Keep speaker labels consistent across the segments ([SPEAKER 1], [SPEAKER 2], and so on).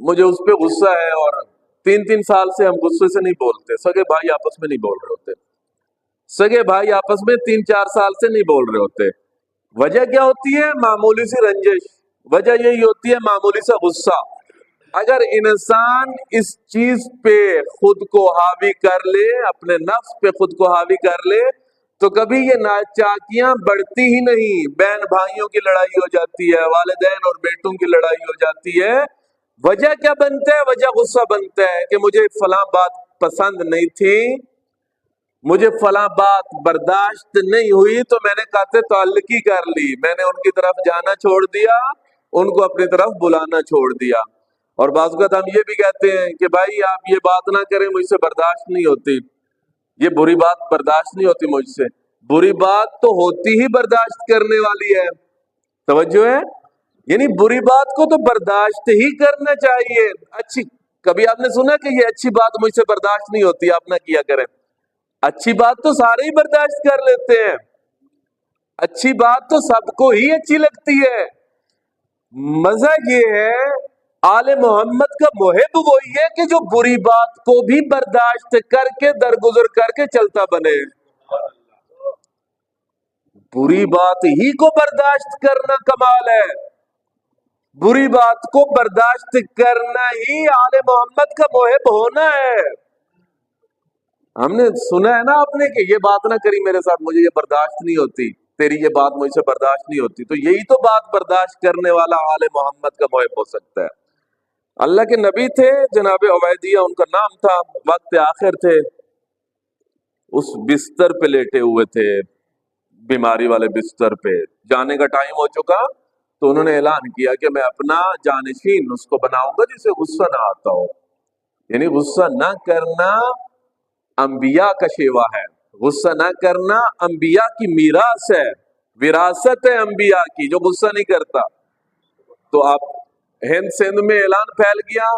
[SPEAKER 1] مجھے اس پہ غصہ ہے، اور 3 سال سے ہم غصے سے نہیں بولتے، سگے بھائی آپس میں نہیں بول رہے ہوتے، سگے بھائی آپس میں 3 4 سال سے نہیں بول رہے ہوتے۔ وجہ کیا ہوتی ہے؟ معمولی سی رنجش، وجہ یہی ہوتی ہے معمولی سا غصہ۔ اگر انسان اس چیز پہ خود کو حاوی کر لے، اپنے نفس پہ خود کو حاوی کر لے، تو کبھی یہ ناچاکیاں بڑھتی ہی نہیں۔ بہن بھائیوں کی لڑائی ہو جاتی ہے، والدین اور بیٹوں کی لڑائی ہو جاتی ہے۔ وجہ کیا بنتا ہے؟ وجہ غصہ بنتا ہے کہ مجھے فلاں بات پسند نہیں تھی، مجھے فلاں بات برداشت نہیں ہوئی، تو میں نے قطع تعلقی کر لی، میں نے ان کی طرف جانا چھوڑ دیا، ان کو اپنی طرف بلانا چھوڑ دیا۔ اور بعض اوقات ہم یہ بھی کہتے ہیں کہ بھائی آپ یہ بات نہ کریں، مجھ سے برداشت نہیں ہوتی، یہ بری بات برداشت نہیں ہوتی مجھ سے۔ بری بات تو ہوتی ہی برداشت کرنے والی ہے، توجہ ہے؟ یعنی بری بات کو تو برداشت ہی کرنا چاہیے۔ اچھی، کبھی آپ نے سنا کہ یہ اچھی بات مجھ سے برداشت نہیں ہوتی، آپ نہ کیا کریں؟ اچھی بات تو سارے ہی برداشت کر لیتے ہیں، اچھی بات تو سب کو ہی اچھی لگتی ہے۔ مزہ یہ ہے، آل محمد کا محب وہی ہے کہ جو بری بات کو بھی برداشت کر کے درگزر کر کے چلتا بنے۔ بری بات ہی کو برداشت کرنا کمال ہے، بری بات کو برداشت کرنا ہی آل محمد کا محب ہونا ہے۔ ہم نے سنا ہے نا آپ نے کہ یہ بات نہ کری میرے ساتھ، مجھے یہ برداشت نہیں ہوتی، تیری یہ بات مجھ سے برداشت نہیں ہوتی، تو یہی تو بات برداشت کرنے والا آل محمد کا محب ہو سکتا ہے۔ اللہ کے نبی تھے جناب عبیدیہ ان کا نام تھا، وقت آخر تھے، اس بستر پہ لیٹے ہوئے تھے، بیماری والے بستر پہ، جانے کا ٹائم ہو چکا، تو انہوں نے اعلان کیا کہ میں اپنا جانشین اس کو بناؤں گا جسے غصہ نہ آتا ہو۔ یعنی غصہ نہ کرنا انبیاء کا شیوا ہے، غصہ نہ کرنا انبیاء کی میراث ہے، وراثت ہے انبیاء کی، جو غصہ نہیں کرتا۔ تو آپ ہند سندھ میں اعلان پھیل گیا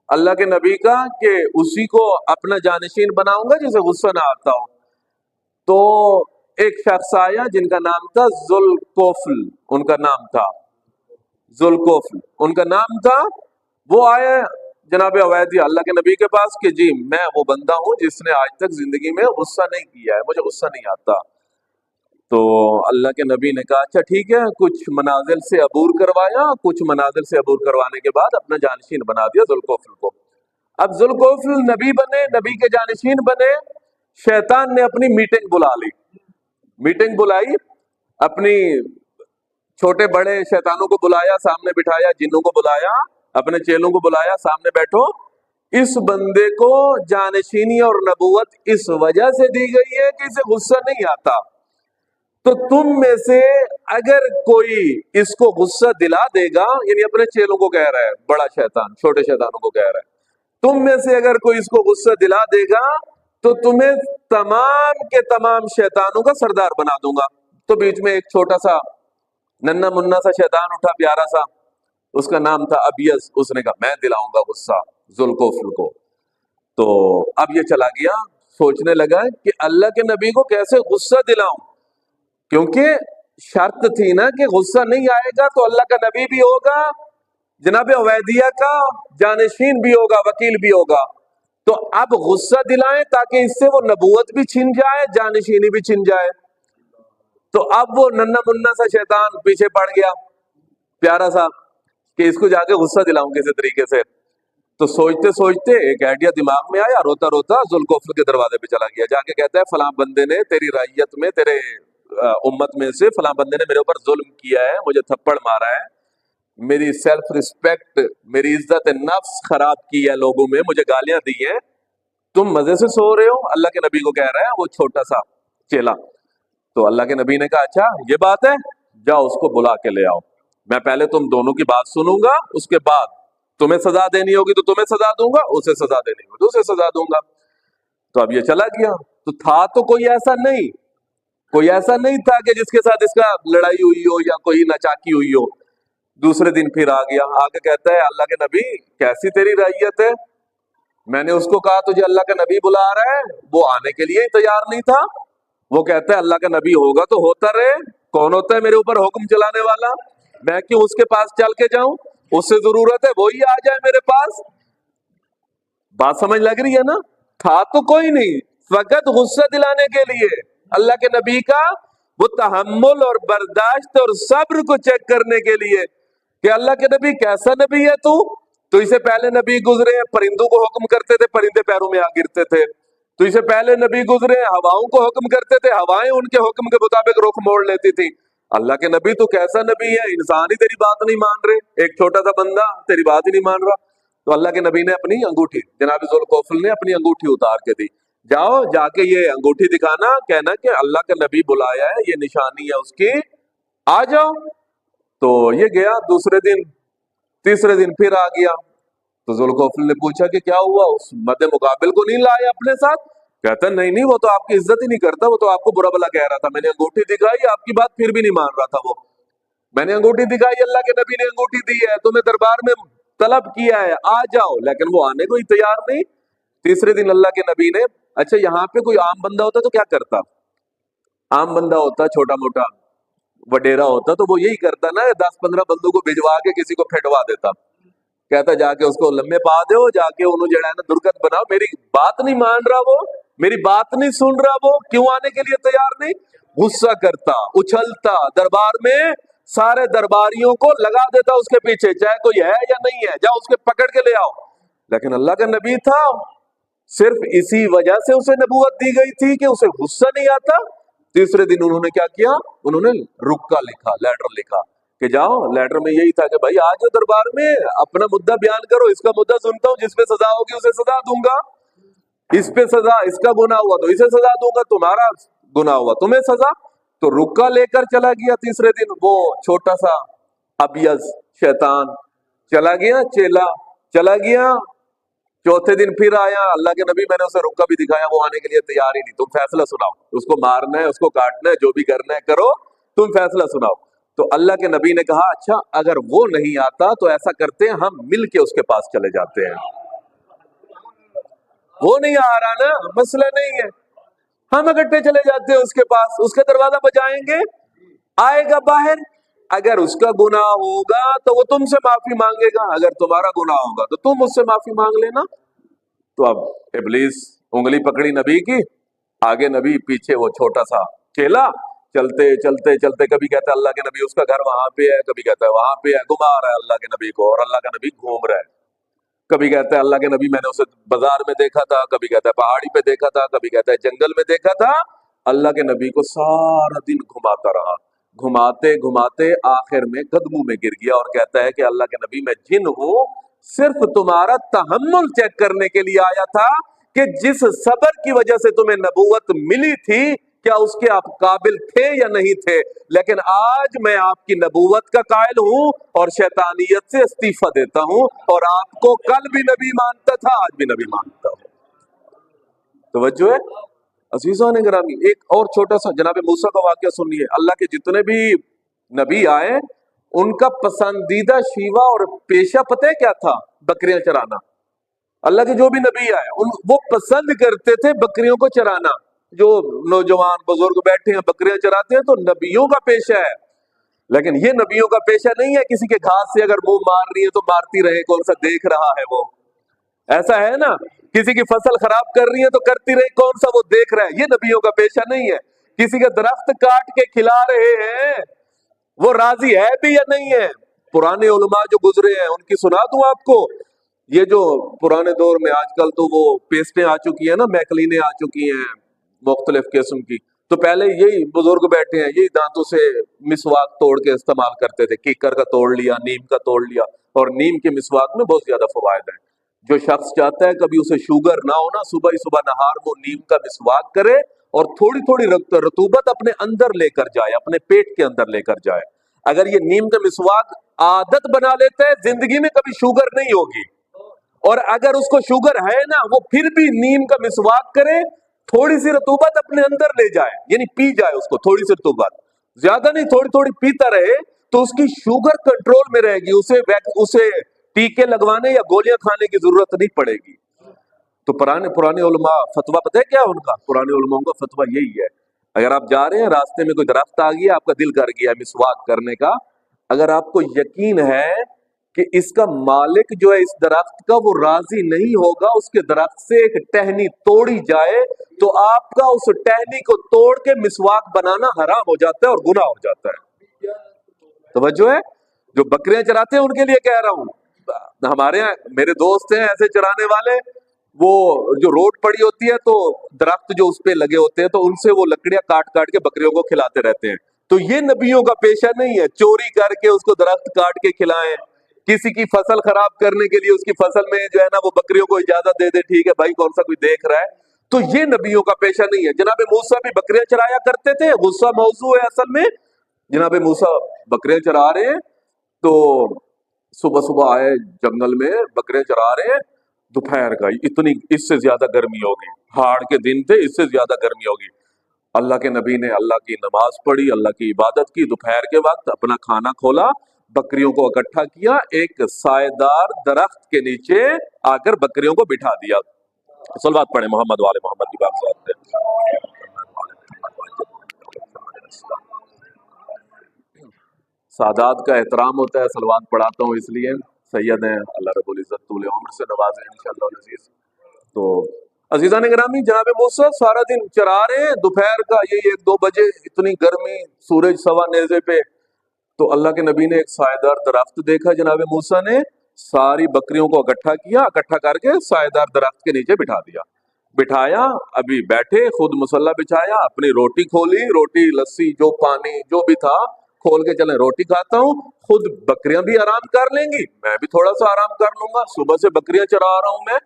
[SPEAKER 1] اللہ کے نبی کا کہ اسی کو اپنا جانشین بناؤں گا جسے غصہ نہ آتا ہو۔ تو ایک شخص آیا جن کا نام تھا ذوالکفل، ان کا نام تھا ذوالکفل ان کا نام تھا۔ وہ آئے جناب عبیدیہ اللہ کے نبی کے پاس کہ جی میں وہ بندہ ہوں جس نے آج تک زندگی میں غصہ نہیں کیا ہے، مجھے غصہ نہیں آتا۔ تو اللہ کے نبی نے کہا اچھا ٹھیک ہے، کچھ منازل سے عبور کروایا، کچھ منازل سے عبور کروانے کے بعد اپنا جانشین بنا دیا ذوالکفل کو۔ اب ذوالکفل نبی بنے، نبی کے جانشین بنے، شیطان نے اپنی میٹنگ بلا لی، میٹنگ بلائی، اپنی چھوٹے بڑے شیطانوں کو بلایا، سامنے بٹھایا، جنوں کو بلایا، اپنے چیلوں کو بلایا، سامنے بیٹھو، اس بندے کو جانشینی اور نبوت اس وجہ سے دی گئی ہے کہ اسے غصہ نہیں آتا، تو تم میں سے اگر کوئی اس کو غصہ دلا دے گا، یعنی اپنے چیلوں کو کہہ رہا ہے، بڑا شیطان چھوٹے شیطانوں کو کہہ رہا ہے، تم میں سے اگر کوئی اس کو غصہ دلا دے گا تو تمہیں تمام کے تمام شیطانوں کا سردار بنا دوں گا۔ تو بیچ میں ایک چھوٹا سا ننا منا سا شیطان اٹھا، پیارا سا، اس کا نام تھا ابیس، اس نے کہا میں دلاؤں گا غصہ ذوالکفل کو۔ تو اب یہ چلا گیا، سوچنے لگا کہ اللہ کے نبی کو کیسے غصہ دلاؤں، کیونکہ شرط تھی نا کہ غصہ نہیں آئے گا تو اللہ کا نبی بھی ہوگا، جناب عبیدیہ کا جانشین بھی ہوگا، وکیل بھی ہوگا، تو اب غصہ دلائیں تاکہ اس سے وہ نبوت بھی چھن جائے، جانشینی بھی چھن جائے۔ تو اب وہ ننا منا سا شیطان پیچھے پڑ گیا، پیارا سا، کہ اس کو جا کے غصہ دلاؤں کسی طریقے سے۔ تو سوچتے سوچتے ایک آئیڈیا دماغ میں آیا، روتا روتا ذوالکفل کے دروازے پہ چلا گیا، جا کے کہتا ہے فلاں بندے نے تیری رعیت میں، تیرے امت میں سے فلاں بندے نے میرے اوپر ظلم کیا ہے، مجھے تھپڑ مارا ہے، میری سیلف ریسپیکٹ، میری عزت نفس خراب کی ہے لوگوں میں، مجھے گالیاں دی ہیں، تم مزے سے سو رہے ہو، اللہ کے نبی کو کہہ رہا ہے وہ چھوٹا سا چیلا۔ تو اللہ کے نبی نے کہا اچھا یہ بات ہے، جاؤ اس کو بلا کے لے آؤ، میں پہلے تم دونوں کی بات سنوں گا، اس کے بعد تمہیں سزا دینی ہوگی تو تمہیں سزا دوں گا، اسے سزا دینی ہوگی تو اسے سزا دوں گا۔ تو اب یہ چلا گیا، تو تھا تو کوئی ایسا نہیں، کوئی ایسا نہیں تھا کہ جس کے ساتھ اس کا لڑائی ہوئی ہو یا کوئی نچاکی ہوئی ہو۔ دوسرے دن پھر آ گیا، آگے کہتا ہے اللہ کے نبی کیسی تیری رعیت ہے، میں نے اس کو کہا تجھے اللہ کا نبی بلا رہا ہے، وہ آنے کے لیے ہی تیار نہیں تھا، وہ کہتا ہے اللہ کا نبی ہوگا تو ہوتا رہے، کون ہوتا ہے میرے اوپر حکم چلانے والا، میں کیوں اس کے پاس چل کے جاؤں، اسے ضرورت ہے وہی آ جائے میرے پاس. بات سمجھ لگ رہی ہے نا؟ تھا تو کوئی نہیں، فقط غصہ دلانے کے لیے. اللہ کے نبی کا وہ تحمل اور برداشت اور صبر کو چیک کرنے کے لیے کہ اللہ کے نبی کیسا نبی ہے تو اسے پہلے نبی گزرے ہیں پرندوں کو حکم کرتے تھے، پرندے پیروں میں آ گرتے تھے. تو اسے پہلے نبی گزرے ہیں ہواؤں کو حکم کرتے تھے، ہوائیں ان کے حکم کے مطابق رخ موڑ لیتی تھی. اللہ کے نبی تو کیسا نبی ہے، انسان ہی تیری بات نہیں مان رہے، ایک چھوٹا سا بندہ تیری بات ہی نہیں مان رہا. تو اللہ کے نبی نے اپنی انگوٹھی، جناب ذوالقفل نے اپنی انگوٹھی اتار کے دی. جاؤ جا کے یہ انگوٹھی دکھانا، کہنا کہ اللہ کا نبی بلایا ہے، یہ نشانی ہے اس کی، آ جاؤ. تو یہ گیا، دوسرے دن تیسرے دن پھر آ گیا. تو ذوالقفل نے پوچھا کہ کیا ہوا، اس مد مقابل کو نہیں لائے اپنے ساتھ؟ کہتا نہیں وہ تو آپ کی عزت ہی نہیں کرتا، وہ تو آپ کو برا بلا کہہ رہا تھا. میں نے انگوٹھی دکھائی، آپ کی بات پھر بھی نہیں مان رہا تھا. وہ میں نے انگوٹھی دکھائی، اللہ کے نبی نے انگوٹھی دی ہے، تمہیں دربار میں طلب کیا ہے، آ جاؤ، لیکن وہ آنے کو ہی تیار نہیں. تیسرے دن اللہ کے نبی نے، اچھا یہاں پہ کوئی عام بندہ ہوتا تو کیا کرتا؟ عام بندہ ہوتا چھوٹا موٹا وڈیرا ہوتا تو وہ یہی کرتا نا، 10-15 بندوں کو بھجوا کے کسی کو پھیٹوا دیتا. کہتا جا کے اس کو لمبے پا دو، جا کے انہوں جڑا ہے نا درگت بناؤ. میری بات نہیں مان رہا وہ، میری بات نہیں سن رہا وہ، کیوں آنے کے لیے تیار نہیں؟ غصہ کرتا، اچھلتا، دربار میں سارے درباریوں کو لگا دیتا اس کے پیچھے، چاہے کوئی ہے یا نہیں ہے، جاؤ اس کے پکڑ کے لے آؤ. لیکن اللہ کا نبی تھا، صرف اسی وجہ سے اسے نبوت دی گئی تھی کہ اسے غصہ نہیں آتا. تیسرے دن انہوں نے کیا کیا؟ انہوں نے رکا لکھا، لیٹر لکھا کہ جاؤ. لیٹر میں یہی تھا کہ بھائی آ جاؤ دربار میں، اپنا مدعا بیان کرو، اس کا مدعا سنتا ہوں، جس پہ سزا ہوگی اسے سزا دوں گا، اس پہ سزا، اس کا گناہ ہوا تو اسے سزا دوں گا، تمہارا گناہ ہوا تمہیں سزا. تو رکا لے کر چلا گیا. تیسرے دن وہ چھوٹا سا ابیض شیطان چلا گیا، چیلا چلا گیا. چوتھے دن پھر آیا، اللہ کے نبی میں نے اسے رکا بھی دکھایا، وہ آنے کے لیے تیار ہی نہیں. تم فیصلہ سناؤ، اس کو مارنا ہے، اس کو کاٹنا ہے، جو بھی کرنا ہے کرو، تم فیصلہ سناؤ. تو اللہ کے نبی نے کہا اچھا اگر وہ نہیں آتا تو ایسا کرتے ہیں ہم مل کے اس کے پاس چلے جاتے ہیں. وہ نہیں آ رہا نا، مسئلہ نہیں ہے، ہم اکٹھے چلے جاتے ہیں اس کے پاس، اس کا دروازہ بجائیں گے، آئے گا باہر. اگر اس کا گناہ ہوگا تو وہ تم سے معافی مانگے گا، اگر تمہارا گناہ ہوگا تو تم اس سے معافی مانگ لینا. تو اب ابلیس انگلی پکڑی نبی کی، آگے نبی، پیچھے وہ چھوٹا سا چیلا. چلتے چلتے چلتے کبھی کہتا ہے اللہ کے نبی اس کا گھر وہاں پہ ہے، کبھی کہتا ہے وہاں پہ ہے، گھما رہا ہے اللہ کے نبی کو، اور اللہ کا نبی گھوم رہا ہے. کبھی کہتا ہے اللہ کے نبی میں نے اسے بازار میں دیکھا تھا، کبھی کہتا ہے پہاڑی پہ دیکھا تھا، کبھی کہتا ہے جنگل میں دیکھا تھا. اللہ کے نبی کو سارا دن گھماتا رہا، گھماتے گھماتے آخر میں قدموں میں گر گیا اور کہتا ہے کہ اللہ کے نبی میں جن ہوں، صرف تمہارا تحمل چیک کرنے کے لیے آیا تھا کہ جس صبر کی وجہ سے تمہیں نبوت ملی تھی کیا اس کے آپ قابل تھے یا نہیں تھے. لیکن آج میں آپ کی نبوت کا قائل ہوں اور شیطانیت سے استعفیٰ دیتا ہوں، اور آپ کو کل بھی نبی مانتا تھا، آج بھی نبی مانتا ہوں. توجہ ہے عزیزان گرامی. ایک اور چھوٹا سا جناب موسیٰ کا واقعہ سنیے. اللہ کے جتنے بھی نبی آئے ان کا پسندیدہ شیوہ اور پیشہ پتہ ہے کیا تھا؟ بکریاں چرانا. اللہ کے جو بھی نبی آئے وہ پسند کرتے تھے بکریوں کو چرانا. جو نوجوان بزرگ بیٹھے ہیں بکریاں چراتے ہیں تو نبیوں کا پیشہ ہے. لیکن یہ نبیوں کا پیشہ نہیں ہے کسی کے گھاس سے اگر منہ مار رہی ہے تو مارتی رہے، کون سا دیکھ رہا ہے وہ، ایسا ہے نا. کسی کی فصل خراب کر رہی ہے تو کرتی رہی، کون سا وہ دیکھ رہا ہے. یہ نبیوں کا پیشہ نہیں ہے. کسی کے درخت کاٹ کے کھلا رہے ہیں، وہ راضی ہے بھی یا نہیں ہے. پرانے علماء جو گزرے ہیں ان کی سنا دوں آپ کو. یہ جو پرانے دور میں آج کل تو وہ پیسٹیں آ چکی ہیں نا، میکلینیں آ چکی ہیں مختلف قسم کی. تو پہلے یہی بزرگ بیٹھے ہیں، یہی دانتوں سے مسواک توڑ کے استعمال کرتے تھے. کیکر کا توڑ لیا، نیم کا توڑ لیا، اور نیم کے مسواک میں بہت زیادہ فوائد ہیں. جو شخص چاہتا ہے کبھی اسے شوگر نہ ہونا، صبح ہی صبح نہار وہ نیم کا مسواک کرے اور تھوڑی تھوڑی رطوبت اپنے اندر لے کر جائے، اپنے پیٹ کے اندر لے کر جائے. اگر یہ نیم کا مسواک عادت بنا لیتا ہے، زندگی میں کبھی شوگر نہیں ہوگی. اور اگر اس کو شوگر ہے نا، وہ پھر بھی نیم کا مسواک کرے، تھوڑی سی رطوبت اپنے اندر لے جائے، یعنی پی جائے اس کو تھوڑی سی رطوبت، زیادہ نہیں، تھوڑی تھوڑی پیتا رہے، تو اس کی شوگر کنٹرول میں رہے گی، اسے ٹیکے لگوانے یا گولیاں کھانے کی ضرورت نہیں پڑے گی. تو پرانے علماء فتویٰ پتہ ہے کیا ان کا؟ پرانے علماء کا فتویٰ یہی ہے، اگر آپ جا رہے ہیں راستے میں کوئی درخت آ گیا، آپ کا دل کر گیا مسواک کرنے کا، اگر آپ کو یقین ہے کہ اس کا مالک جو ہے اس درخت کا وہ راضی نہیں ہوگا، اس کے درخت سے ایک ٹہنی توڑی جائے تو آپ کا اس ٹہنی کو توڑ کے مسواک بنانا حرام ہو جاتا ہے اور گناہ ہو جاتا ہے۔ توجہ ہے؟ جو بکریاں چراتے ہیں ان کے لیے کہہ رہا ہوں، ہمارے یہاں میرے دوست ہیں ایسے چرانے والے، وہ جو روڈ پڑی ہوتی ہے تو درخت جو اس پہ لگے ہوتے ہیں تو ان سے وہ لکڑیاں کاٹ کاٹ کے بکریوں کو کھلاتے رہتے ہیں۔ تو یہ نبیوں کا پیشہ نہیں ہے، چوری کر کے اس کو درخت کاٹ کے کھلائیں، کسی کی فصل خراب کرنے کے لیے اس کی فصل میں جو ہے نا وہ بکریوں کو اجازت دے دے، ٹھیک ہے بھائی کون سا کوئی دیکھ رہا ہے، تو یہ نبیوں کا پیشہ نہیں ہے۔ جناب موسیٰ بھی بکریاں چرایا کرتے تھے، غصہ موضوع ہے اصل میں، جناب موسیٰ بکریاں چرا رہے ہیں تو صبح صبح آئے جنگل میں، بکرے چرا رہے ہیں، دوپہر کا اتنی اس سے زیادہ گرمی ہوگی، ہاڑ کے دن تھے، اس سے زیادہ گرمی ہوگی۔ اللہ کے نبی نے اللہ کی نماز پڑھی، اللہ کی عبادت کی، دوپہر کے وقت اپنا کھانا کھولا، بکریوں کو اکٹھا کیا، ایک سائے دار درخت کے نیچے آ کر بکریوں کو بٹھا دیا۔ صلوات پڑھیں محمد والے محمد کی بات سے۔ سادات کا احترام ہوتا ہے، صلوات پڑھاتا ہوں اس لیے، سید ہیں، اللہ رب العزت طول عمر سے نوازیں انشاءاللہ العزیز۔ تو عزیزان گرامی، جناب موسیٰ سارا دن چرا رہے ہیں، دوپہر کا یہی 1-2 بجے اتنی گرمی، سورج سوا نیزے پہ، تو اللہ کے نبی نے ایک سائے دار درخت دیکھا، جناب موسیٰ نے ساری بکریوں کو اکٹھا کیا، اکٹھا کر کے سائے دار درخت کے نیچے بٹھا دیا، بٹھایا، ابھی بیٹھے، خود مصلی بچھایا، اپنی روٹی کھولی، روٹی لسی جو پانی جو بھی تھا کھول کے چلے روٹی کھاتا ہوں، خود بکریاں بھی آرام کر لیں گی، میں بھی تھوڑا سا آرام کر لوں گا، صبح سے بکریاں چرا رہا ہوں میں۔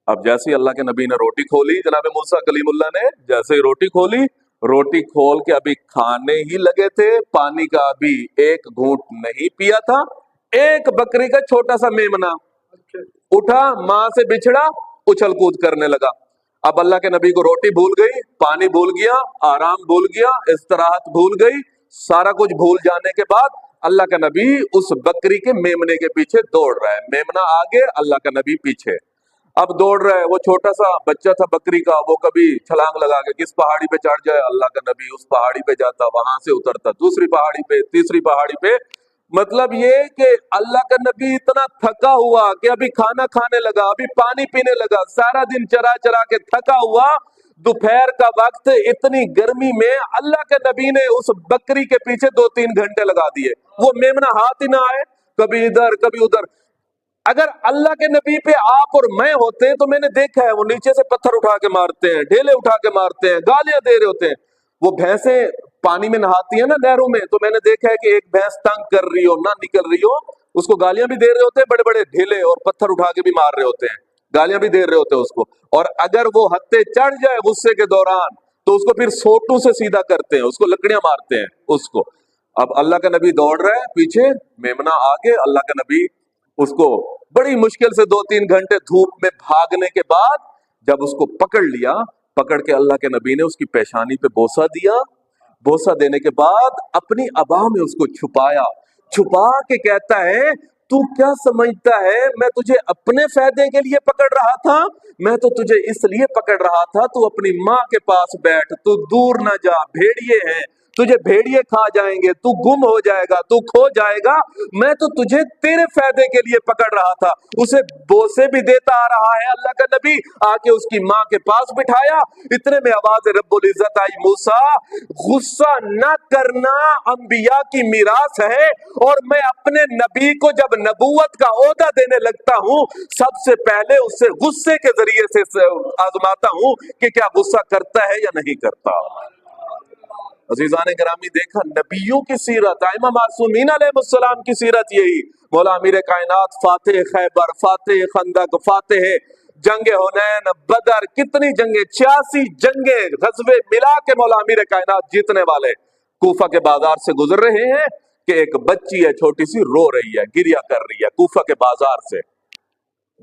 [SPEAKER 1] اب جیسے ہی اللہ کے نبی نے روٹی کھولی، جناب موسیٰ کلیم اللہ نے جیسے ہی روٹی کھولی، روٹی کھول کے ابھی کھانے ہی لگے تھے، پانی کا ابھی ایک گھونٹ نہیں پیا تھا، ایک بکری کا چھوٹا سا میمنا اٹھا، ماں سے بچھڑا، اچھل کود کرنے لگا۔ اب اللہ کے نبی کو روٹی بھول گئی، پانی بھول گیا، آرام بھول گیا، استراحت بھول گئی، سارا کچھ بھول جانے کے بعد اللہ کا نبی اس بکری کے میمنے کے پیچھے دوڑ رہا ہے، میمنا آگے، اللہ کا نبی پیچھے۔ اب دوڑ رہا ہے، وہ چھوٹا سا بچہ تھا بکری کا، وہ کبھی چھلانگ لگا کے کس پہاڑی پہ چڑھ جائے، اللہ کا نبی اس پہاڑی پہ جاتا، وہاں سے اترتا دوسری پہاڑی پہ، تیسری پہاڑی پہ۔ مطلب یہ کہ اللہ کا نبی اتنا تھکا ہوا کہ ابھی کھانا کھانے لگا، ابھی پانی پینے لگا، سارا دن چرا چرا کے تھکا ہوا، دوپہر کا وقت اتنی گرمی میں اللہ کے نبی نے اس بکری کے پیچھے 2-3 گھنٹے لگا دیے، وہ میمنہ ہاتھ ہی نہ آئے، کبھی ادھر کبھی ادھر۔ اگر اللہ کے نبی پہ آپ اور میں ہوتے ہیں تو میں نے دیکھا ہے وہ نیچے سے پتھر اٹھا کے مارتے ہیں، ڈھیلے اٹھا کے مارتے ہیں، گالیاں دے رہے ہوتے ہیں۔ وہ بھینسیں پانی میں نہاتی ہیں نا نہروں میں، تو میں نے دیکھا ہے کہ ایک بھینس تنگ کر رہی ہو، نہ نکل رہی ہو، اس کو گالیاں بھی دے رہے ہوتے ہیں، بڑے بڑے ڈھیلے اور پتھر اٹھا کے بھی مار رہے ہوتے ہیں، گالیاں بھی دے رہے ہوتے ہیں اس کو، اور اگر وہ ہتے چڑھ جائے غصے کے دوران تو اس کو پھر سوٹوں سے سیدھا کرتے ہیں، اس کو لکڑیاں مارتے ہیں اس کو۔ اب اللہ کا نبی دوڑ رہا ہے پیچھے، میمنہ آگے، اللہ کا نبی اس کو بڑی مشکل سے 2-3 گھنٹے دھوپ میں بھاگنے کے بعد جب اس کو پکڑ لیا، پکڑ کے اللہ کے نبی نے اس کی پیشانی پہ بوسہ دیا، بوسہ دینے کے بعد اپنی ابا میں اس کو چھپایا، چھپا کے کہتا ہے تو کیا سمجھتا ہے میں تجھے اپنے فائدے کے لیے پکڑ رہا تھا؟ میں تو تجھے اس لیے پکڑ رہا تھا تو اپنی ماں کے پاس بیٹھ، تو دور نہ جا، بھیڑیے ہیں، تجھے بھیڑیے کھا جائیں گے، تو گم ہو جائے گا، تو کھو جائے گا، میں تو تجھے تیرے فائدے کے لیے پکڑ رہا تھا۔ اسے بوسے بھی دیتا آ رہا ہے اللہ کا نبی، آ کے اس کی ماں کے پاس بٹھایا، اتنے میں آواز رب العزت آئی، موسیٰ غصہ نہ کرنا انبیاء کی میراث ہے، اور میں اپنے نبی کو جب نبوت کا عہدہ دینے لگتا ہوں سب سے پہلے اس سے غصے کے ذریعے سے آزماتا ہوں کہ کیا غصہ کرتا ہے یا نہیں کرتا۔ عزیزان گرامی، دیکھا نبیوں کی سیرت، ائمہ معصومین علیہ السلام کی سیرت یہی، مولا امیر کائنات فاتح خیبر، فاتح خندق، فاتح جنگ حنین، بدر، کتنی جنگیں، 86 جنگیں غزوے ملا کے مولا امیر کائنات جیتنے والے کوفہ کے بازار سے گزر رہے ہیں کہ ایک بچی ہے چھوٹی سی، رو رہی ہے، گریا کر رہی ہے، کوفہ کے بازار سے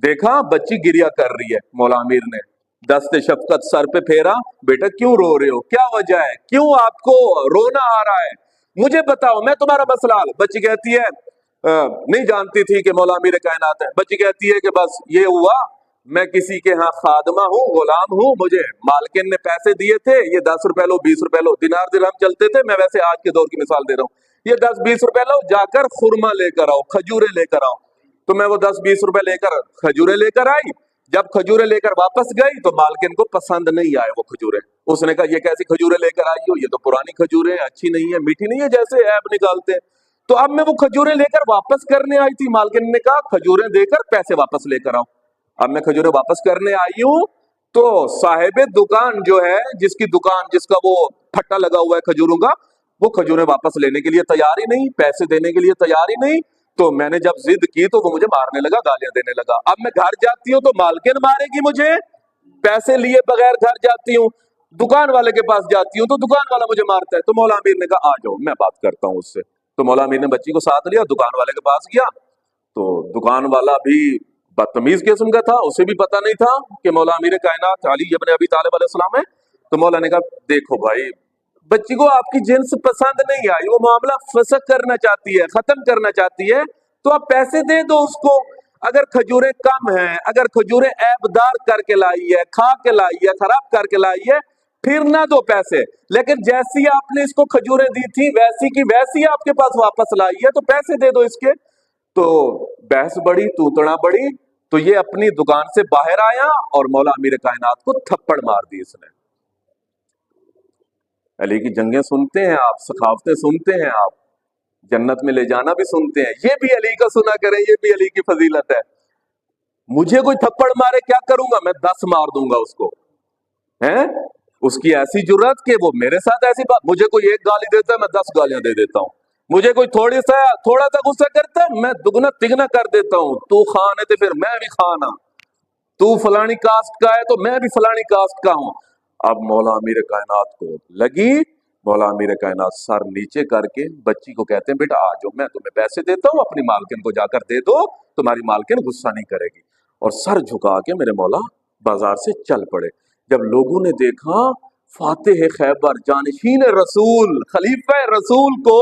[SPEAKER 1] دیکھا بچی گریا کر رہی ہے، مولا امیر نے دست شفقت سر پہ پھیرا، بیٹا کیوں رو رہے ہو، کیا وجہ ہے، کیوں آپ کو رونا آ رہا ہے، مجھے بتاؤ میں تمہارا مسئلہ حل۔ بچی کہتی ہے نہیں جانتی تھی کہ مولا امیر کائنات ہے، بچی کہتی ہے کہ بس یہ ہوا، میں کسی کے ہاں خادمہ ہوں، غلام ہوں، مجھے مالکن نے پیسے دیے تھے، یہ 10 روپے لو، 20 روپے لو، دینار درہم چلتے تھے، میں ویسے آج کے دور کی مثال دے رہا ہوں، یہ 10-20 روپے لاؤ، جا کر خورما لے کر آؤ، کھجورے لے کر آؤ۔ تو میں وہ 10-20 روپے لے کر کھجورے لے کر آئی۔ جب کھجورے لے کر واپس گئی تو مالکن کو پسند نہیں آئے وہ کھجورے۔ اس نے کہا یہ کیسی کھجورے لے کر آئی ہو، یہ تو پرانی کھجورے ہیں، اچھی نہیں ہے، میٹھی نہیں ہے، جیسے ایپ نکالتے ہیں۔ تو اب میں وہ کھجورے لے کر واپس کرنے آئی تھی، مالکن نے کہا کھجورے دے کر پیسے واپس لے کر آؤ۔ اب میں کھجورے واپس کرنے آئی ہوں تو صاحب دکان جو ہے، جس کی دکان، جس کا وہ پھٹا لگا ہوا ہے کھجوروں کا، وہ کھجورے واپس لینے کے لیے تیار ہی نہیں، پیسے دینے کے لیے تیار ہی نہیں۔ تو میں نے جب ضد کی تو وہ مجھے مارنے لگا، گالیاں دینے لگا۔ اب میں گھر جاتی ہوں تو مالکن مارے گی مجھے، پیسے لیے بغیر گھر جاتی ہوں، دکان والے کے پاس جاتی ہوں تو دکان والا مجھے مارتا ہے۔ تو مولا امیر نے کہا آ جاؤ میں بات کرتا ہوں اس سے۔ تو مولا امیر نے بچی کو ساتھ لیا، دکان والے کے پاس گیا تو دکان والا بھی بدتمیز قسم کا تھا، اسے بھی پتا نہیں تھا کہ مولا امیر کائنات علی ابن ابی طالب علیہ السلام ہے۔ تو مولا نے کہا دیکھو بھائی، بچی کو آپ کی جنس پسند نہیں آئی، وہ معاملہ فسخ کرنا چاہتی ہے، ختم کرنا چاہتی ہے، تو آپ پیسے دے دو اس کو۔ اگر کھجوریں کم ہیں، اگر کھجوریں عیب دار کر کے لائی ہے، کھا کے لائی ہے، خراب کر کے لائی ہے، پھر نہ دو پیسے۔ لیکن جیسی آپ نے اس کو کھجوریں دی تھی ویسی کی ویسی آپ کے پاس واپس لائی ہے، تو پیسے دے دو اس کے۔ تو بحث بڑی، توتڑا بڑی، تو یہ اپنی دکان سے باہر آیا اور مولا امیر کائنات کو تھپڑ مار دی اس نے۔ علی کی جنگیں سنتے ہیں آپ، سخاوتیں سنتے ہیں آپ، جنت میں لے جانا بھی سنتے ہیں، یہ بھی علی کا سنا کریں، یہ بھی علی کی فضیلت ہے۔ مجھے کوئی تھپڑ مارے کیا کروں گا میں؟ 10 مار دوں گا اس کو، ہیں؟ اس کی ایسی جرات کہ وہ میرے ساتھ ایسی بات، مجھے کوئی ایک گالی دیتا ہے میں 10 گالیاں دے دیتا ہوں، مجھے کوئی تھوڑا سا غصہ کرتا ہے میں دگنا تگنا کر دیتا ہوں، تو خان ہے تو پھر میں بھی خان ہوں، تو فلانی کاسٹ کا ہے تو میں بھی فلانی کاسٹ کا ہوں۔ اب مولا امیر کائنات کو لگی، مولا امیر کائنات سر نیچے کر کے بچی کو کہتے ہیں بیٹا آ جاؤ، میں تمہیں پیسے دیتا ہوں، اپنی مالکن کو جا کر دے دو، تمہاری مالکن غصہ نہیں کرے گی۔ اور سر جھکا کے میرے مولا بازار سے چل پڑے۔ جب لوگوں نے دیکھا فاتح خیبر، جانشین رسول، خلیفہ رسول کو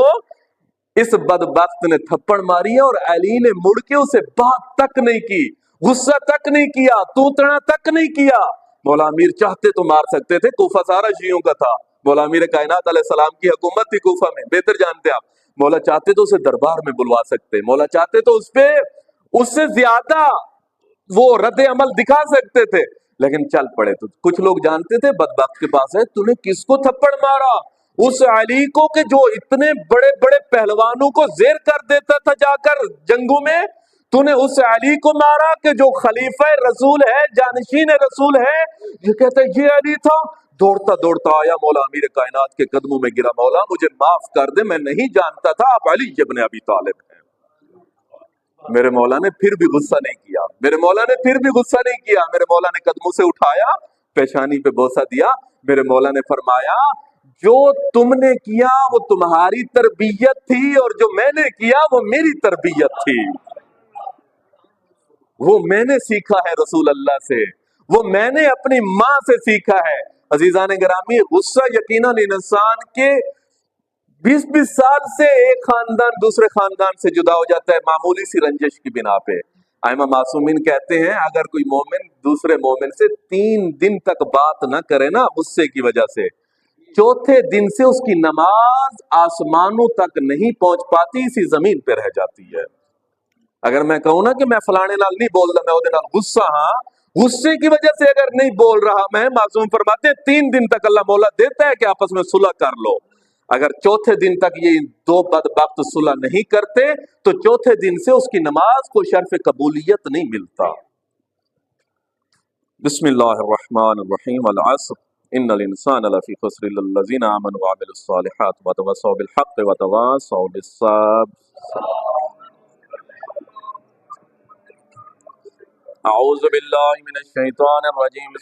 [SPEAKER 1] اس بدبخت نے تھپڑ ماری ہے، اور علی نے مڑ کے اسے بات تک نہیں کی، غصہ تک نہیں کیا، توتنا تک نہیں کیا۔ مولا امیر چاہتے تو مار سکتے تھے، کوفہ سارا شیعوں کا تھا، مولا امیر کائنات علیہ السلام کی حکومت تھی کوفہ میں، بہتر جانتے آپ۔ مولا چاہتے تو اسے دربار میں بلوا سکتے، مولا چاہتے تو اس سے زیادہ وہ رد عمل دکھا سکتے تھے، لیکن چل پڑے۔ تو کچھ لوگ جانتے تھے بدبخت کے پاس ہے، تو نے کس کو تھپڑ مارا؟ اس علی کو کہ جو اتنے بڑے بڑے پہلوانوں کو زیر کر دیتا تھا جا کر جنگوں میں، تو نے اس علی کو مارا کہ جو خلیفہ رسول ہے، جانشین رسول ہے۔ یہ کہتا ہے یہ علی تھا، دوڑتا دوڑتا آیا مولا امیر کائنات کے قدموں میں گرا، مولا مجھے معاف کر دے، میں نہیں جانتا تھا آپ علی ابن ابی طالب ہیں۔ میرے مولا نے پھر بھی غصہ نہیں کیا، میرے مولا نے پھر بھی غصہ نہیں کیا، میرے مولا نے قدموں سے اٹھایا، پیشانی پہ بوسہ دیا، میرے مولا نے فرمایا جو تم نے کیا وہ تمہاری تربیت تھی، اور جو میں نے کیا وہ میری تربیت تھی، وہ میں نے سیکھا ہے رسول اللہ سے، وہ میں نے اپنی ماں سے سیکھا ہے۔ عزیزان گرامی، غصہ یقیناً انسان کے 20 سال سے ایک خاندان دوسرے خاندان سے جدا ہو جاتا ہے معمولی سی رنجش کی بنا پہ۔ ائمہ معصومین کہتے ہیں اگر کوئی مومن دوسرے مومن سے 3 دن تک بات نہ کرے نا غصے کی وجہ سے، چوتھے دن سے اس کی نماز آسمانوں تک نہیں پہنچ پاتی، اسی زمین پہ رہ جاتی ہے۔ اگر میں کہوں نا کہ میں فلانے نال نہیں بول رہا، میں وہ نال غصہ، ہاں غصے کی وجہ سے اگر نہیں بول رہا میں، معصوم فرماتے ہیں 3 دن تک اللہ مولا دیتا ہے کہ آپس میں صلح کر لو۔ اگر چوتھے دن تک یہ 2 بدبخت صلح نہیں کرتے تو چوتھے دن سے اس کی نماز کو شرف قبولیت نہیں ملتا۔ بسم اللہ الرحمن الرحیم، والعصر ان الانسان لفی خسر الا الذین آمنوا وعملوا الصالحات وتواصوا بالحق وتواصوا بالصبر۔ اعوذ باللہ من الشیطان الرجیم۔